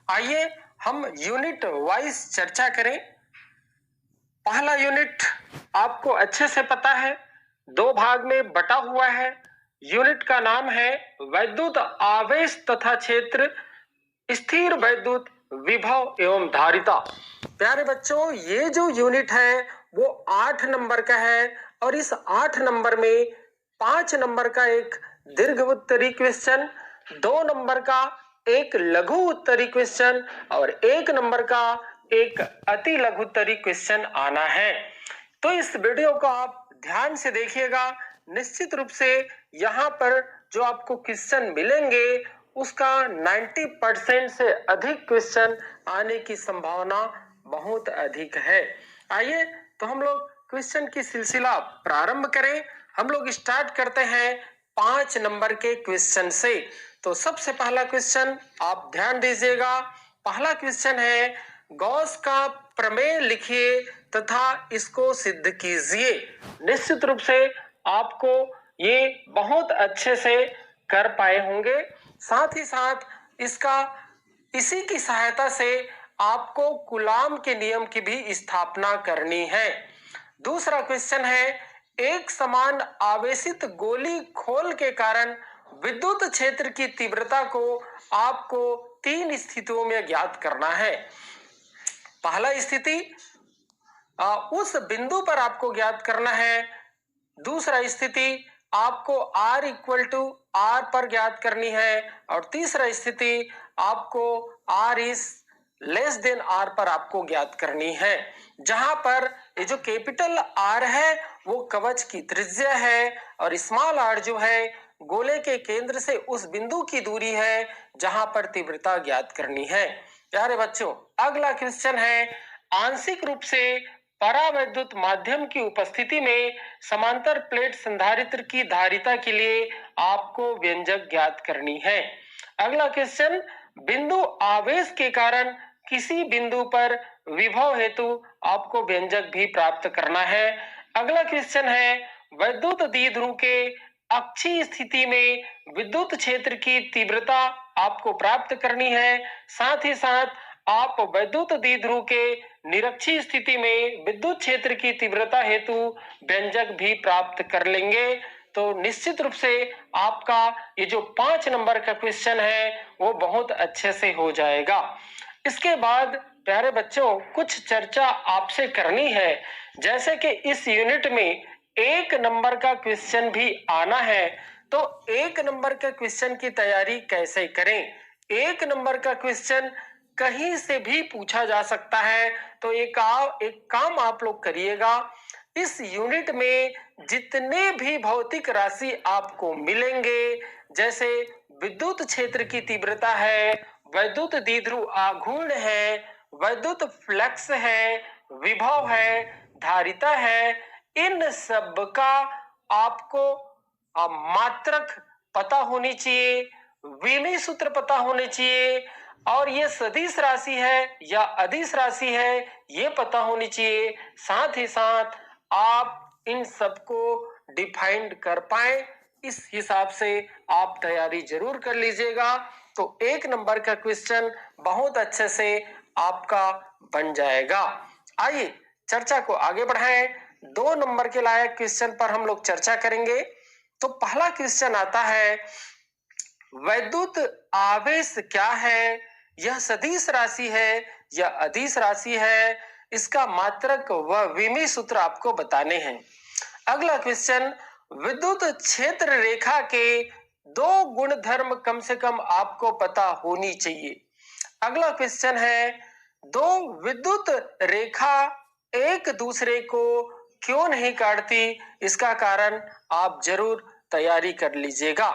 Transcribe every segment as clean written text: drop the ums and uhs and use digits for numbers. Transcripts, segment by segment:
आइए हम unit wise चर्चा करें। पहला यूनिट आपको अच्छे से पता है, दो भाग में बटा हुआ है। यूनिट का नाम है वैद्युत आवेश तथा क्षेत्र, स्थिर वैद्युत विभव एवं धारिता। प्यारे बच्चों, ये जो यूनिट है वो 8 नंबर का है और इस 8 नंबर में 5 नंबर का एक दीर्घ उत्तरी क्वेश्चन, 2 नंबर का एक लघु उत्तरी क्वेश्चन और 1 नंबर का एक अति लघु उत्तरी क्वेश्चन आना है। तो इस वीडियो को आप ध्यान से देखिएगा। निश्चित रूप से यहाँ पर जो आपको क्वेश्चन मिलेंगे उसका 90% से अधिक क्वेश्चन आने की संभावना बहुत अधिक है। आइए तो हम लोग क्वेश्चन की सिलसिला प्रारंभ करें। हम लोग स्टार्ट करते हैं 5 नंबर के क्वेश्चन से। तो सबसे पहला क्वेश्चन आप ध्यान दीजिएगा। पहला क्वेश्चन है, गॉस का प्रमेय लिखिए तथा इसको सिद्ध कीजिए। निश्चित रूप से आपको ये बहुत अच्छे से कर पाए होंगे। साथ ही साथ इसी की सहायता से आपको कूलाम के नियम की भी स्थापना करनी है। दूसरा क्वेश्चन है, एक समान आवेशित गोली खोल के कारण विद्युत क्षेत्र की तीव्रता को आपको 3 स्थितियों में ज्ञात करना है। पहला स्थिति उस बिंदु पर आपको ज्ञात करना है। दूसरा स्थिति आपको R इक्वल टू R पर ज्ञात करनी है और तीसरा स्थिति आपको R is less than R पर आपको ज्ञात करनी है। जहां पर ये जो कैपिटल R है वो कवच की त्रिज्या है और स्मॉल r जो है गोले के केंद्र से उस बिंदु की दूरी है जहां पर तीव्रता ज्ञात करनी है। प्यारे बच्चों, अगला क्वेश्चन है, आंशिक रूप से परावैद्युत माध्यम की उपस्थिति में समांतर प्लेट संधारित्र की धारिता के लिए आपको व्यंजक ज्ञात करनी है। अगला क्वेश्चन, बिंदु आवेश के कारण किसी बिंदु पर विभव हेतु आपको व्यंजक भी प्राप्त करना है। अगला क्वेश्चन है, वैद्युत द्विध्रुव के अक्षीय स्थिति में विद्युत क्षेत्र की तीव्रता आपको प्राप्त करनी है। साथ ही साथ आप वैद्युत द्विध्रुव के निरक्षीय स्थिति में विद्युत क्षेत्र की तीव्रता हेतु व्यंजक भी प्राप्त कर लेंगे। तो निश्चित रूप से आपका ये जो 5 नंबर का क्वेश्चन है वो बहुत अच्छे से हो जाएगा। इसके बाद प्यारे बच्चों कुछ चर्चा आपसे करनी है, जैसे कि इस यूनिट में 1 नंबर का क्वेश्चन भी आना है। तो 1 नंबर का क्वेश्चन की तैयारी कैसे करें? 1 नंबर का क्वेश्चन कहीं से भी पूछा जा सकता है। तो एक काम आप लोग करिएगा, इस यूनिट में जितने भी भौतिक राशि आपको मिलेंगे, जैसे विद्युत क्षेत्र की तीव्रता है, वैद्युत द्विध्रुव आघूर्ण है, वैद्युत फ्लक्स है, विभव है, धारिता है, इन सब का आपको मात्रक पता होनी चाहिए, विमीय सूत्र पता होने चाहिए और ये सदिश राशि है या अदिश राशि है ये पता होनी चाहिए। साथ ही साथ आप इन सबको डिफाइंड कर पाए, इस हिसाब से आप तैयारी जरूर कर लीजिएगा। तो 1 नंबर का क्वेश्चन बहुत अच्छे से आपका बन जाएगा। आइए चर्चा को आगे बढ़ाएं। 2 नंबर के लायक क्वेश्चन पर हम लोग चर्चा करेंगे। तो पहला क्वेश्चन आता है, वैद्युत आवेश क्या है? यह सदिश राशि है या अदिश राशि है? इसका मात्रक व विमीय सूत्र आपको बताने हैं। अगला क्वेश्चन, विद्युत क्षेत्र रेखा के 2 गुणधर्म कम से कम आपको पता होनी चाहिए। अगला क्वेश्चन है, 2 विद्युत रेखा एक दूसरे को क्यों नहीं काटती? इसका कारण आप जरूर तैयारी कर लीजिएगा।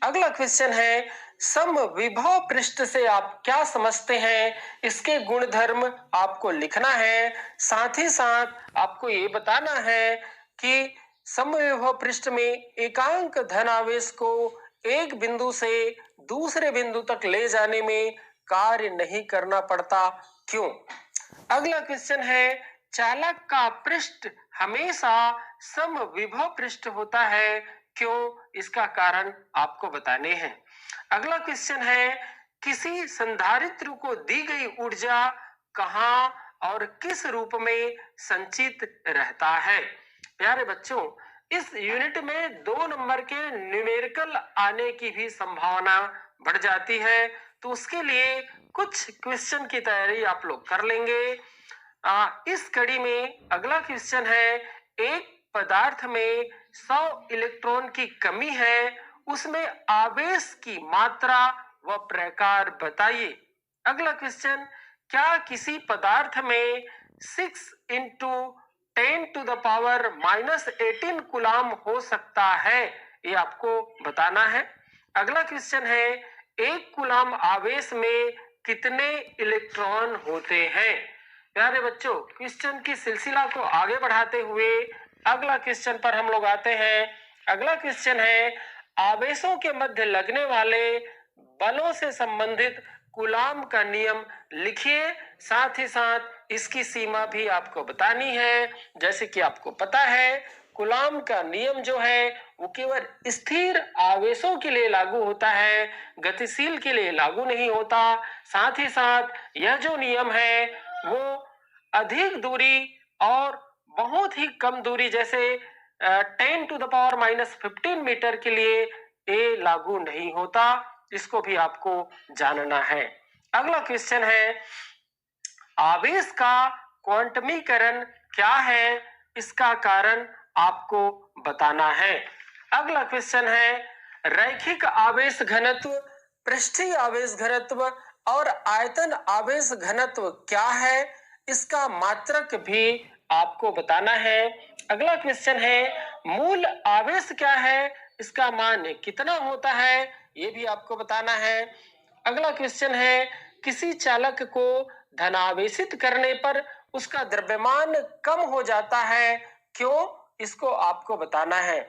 अगला क्वेश्चन है, समविभव पृष्ठ से आप क्या समझते हैं? इसके गुणधर्म आपको लिखना है। साथ ही साथ आपको ये बताना है कि समविभव पृष्ठ में एकांक धनावेश को एक बिंदु से दूसरे बिंदु तक ले जाने में कार्य नहीं करना पड़ता, क्यों? अगला क्वेश्चन है, चालक का पृष्ठ हमेशा समविभव पृष्ठ होता है, क्यों? इसका कारण आपको बताने हैं। अगला क्वेश्चन है, किसी संधारित्र को दी गई ऊर्जा कहाँ और किस रूप में संचित रहता है। प्यारे बच्चों, इस यूनिट में 2 नंबर के न्यूमेरिकल आने की भी संभावना बढ़ जाती है, तो उसके लिए कुछ क्वेश्चन की तैयारी आप लोग कर लेंगे। इस कड़ी में अगला क्वेश्चन है, एक पदार्थ में 100 इलेक्ट्रॉन की कमी है, उसमें आवेश की मात्रा व प्रकार बताइए। अगला क्वेश्चन, क्या किसी पदार्थ में 6 इंटू 10⁻⁻18 कूलाम हो सकता है, ये आपको बताना है। अगला क्वेश्चन है, एक कूलाम आवेश में कितने इलेक्ट्रॉन होते हैं। प्यारे बच्चों, क्वेश्चन की सिलसिला को आगे बढ़ाते हुए अगला क्वेश्चन पर हम लोग आते हैं। अगला क्वेश्चन है, आवेशों के मध्य लगने वाले बलों से संबंधित कूलाम का नियम लिखिए, साथ ही साथ इसकी सीमा भी आपको बतानी है। जैसे कि आपको पता है, कूलाम का नियम जो है वो केवल स्थिर आवेशों के लिए लागू होता है, गतिशील के लिए लागू नहीं होता। साथ ही साथ यह जो नियम है वो अधिक दूरी और बहुत ही कम दूरी, जैसे 10⁻⁻15 मीटर के लिए ये लागू नहीं होता। इसको भी आपको जानना है। अगला क्वेश्चन है, आवेश का क्वांटमीकरण क्या है, इसका कारण आपको बताना है। अगला क्वेश्चन है, रैखिक आवेश घनत्व, पृष्ठीय आवेश घनत्व और आयतन आवेश घनत्व क्या है, इसका मात्रक भी आपको बताना है। अगला क्वेश्चन है, मूल आवेश क्या है, इसका मान कितना होता है, ये भी आपको बताना है। अगला क्वेश्चन है, किसी चालक को धनावेशित करने पर उसका द्रव्यमान कम हो जाता है, क्यों, इसको आपको बताना है।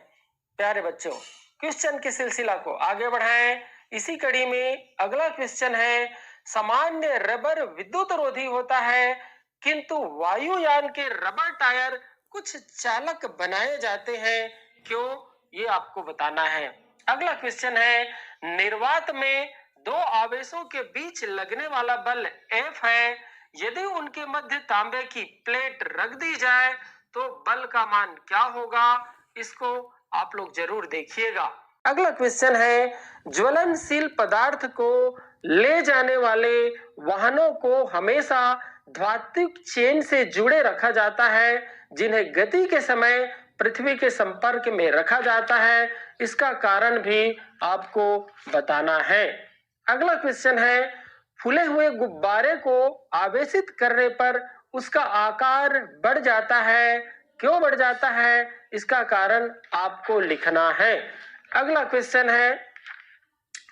प्यारे बच्चों, क्वेश्चन की सिलसिला को आगे बढ़ाएं। इसी कड़ी में अगला क्वेश्चन है, सामान्य रबर विद्युत रोधी होता है, किंतु वायुयान के रबर टायर कुछ चालक बनाए जाते हैं, क्यों, ये आपको बताना है। अगला क्वेश्चन है, निर्वात में 2 आवेशों के बीच लगने वाला बल F है, यदि उनके मध्य तांबे की प्लेट रख दी जाए तो बल का मान क्या होगा, इसको आप लोग जरूर देखिएगा। अगला क्वेश्चन है, ज्वलनशील पदार्थ को ले जाने वाले वाहनों को हमेशा ध्रुवीय चेन से जुड़े रखा जाता है, जिन्हें गति के समय पृथ्वी के संपर्क में रखा जाता है, इसका कारण भी आपको बताना है। अगला क्वेश्चन है, फूले हुए गुब्बारे को आवेशित करने पर उसका आकार बढ़ जाता है, क्यों बढ़ जाता है, इसका कारण आपको लिखना है। अगला क्वेश्चन है,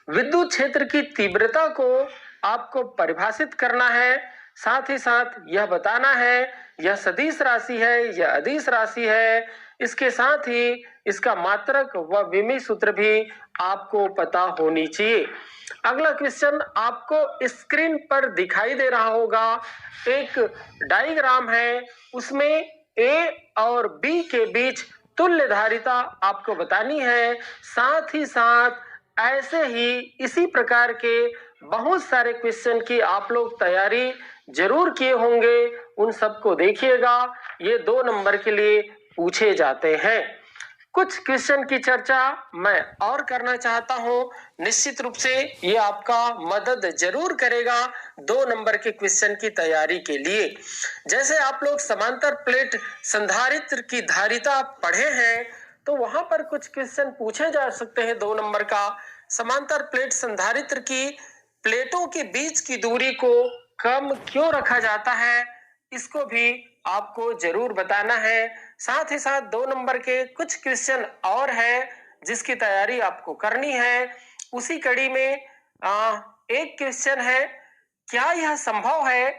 विद्युत क्षेत्र की तीव्रता को आपको परिभाषित करना है, साथ ही साथ यह बताना है यह सदिश राशि है या अदिश राशि है। इसके साथ ही इसका मात्रक व विमीय सूत्र भी आपको पता होनी चाहिए। अगला क्वेश्चन आपको स्क्रीन पर दिखाई दे रहा होगा, एक डायग्राम है, उसमें ए और बी के बीच तुल्य धारिता आपको बतानी है। साथ ही साथ ऐसे ही इसी प्रकार के बहुत सारे क्वेश्चन की आप लोग तैयारी जरूर किए होंगे, उन सबको देखिएगा, ये 2 नंबर के लिए पूछे जाते हैं। कुछ क्वेश्चन की चर्चा मैं और करना चाहता हूं, निश्चित रूप से ये आपका मदद जरूर करेगा 2 नंबर के क्वेश्चन की तैयारी के लिए। जैसे आप लोग समांतर प्लेट संधारित्र की धारिता पढ़े हैं, तो वहां पर कुछ क्वेश्चन पूछे जा सकते हैं 2 नंबर का। समांतर प्लेट संधारित्र की प्लेटों के बीच की दूरी को कम क्यों रखा जाता है, इसको भी आपको जरूर बताना है। साथ ही साथ 2 नंबर के कुछ क्वेश्चन और है जिसकी तैयारी आपको करनी है। उसी कड़ी में एक क्वेश्चन है, क्या यह संभव है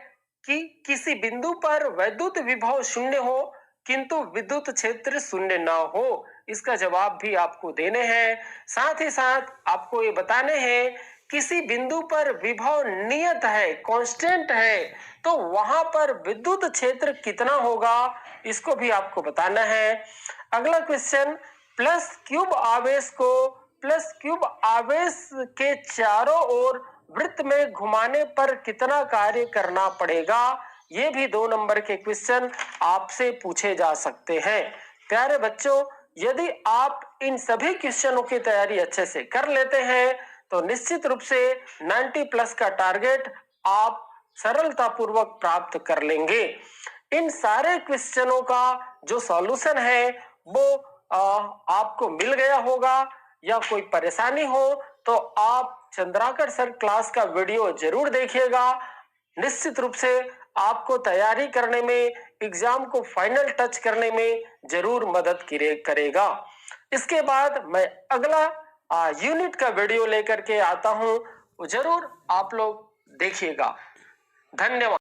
कि किसी बिंदु पर वैद्युत विभव शून्य हो किंतु विद्युत क्षेत्र शून्य न हो, इसका जवाब भी आपको देने हैं। साथ ही साथ आपको ये बताने हैं, किसी बिंदु पर विभव नियत है, कांस्टेंट है, तो वहां पर विद्युत क्षेत्र कितना होगा, इसको भी आपको बताना है। अगला क्वेश्चन, प्लस क्यूब आवेश को प्लस क्यूब आवेश के चारों ओर वृत्त में घुमाने पर कितना कार्य करना पड़ेगा, ये भी 2 नंबर के क्वेश्चन आपसे पूछे जा सकते हैं। प्यारे बच्चों, यदि आप इन सभी क्वेश्चनों की तैयारी अच्छे से कर लेते हैं तो निश्चित रूप से 90 प्लस का टारगेट आप सरलतापूर्वक प्राप्त कर लेंगे। इन सारे क्वेश्चनों का जो सॉल्यूशन है वो आपको मिल गया होगा, या कोई परेशानी हो तो आप चंद्राकर सर क्लास का वीडियो जरूर देखिएगा। निश्चित रूप से आपको तैयारी करने में, एग्जाम को फाइनल टच करने में जरूर मदद करेगा। इसके बाद मैं अगला यूनिट का वीडियो लेकर के आता हूं, जरूर आप लोग देखिएगा। धन्यवाद।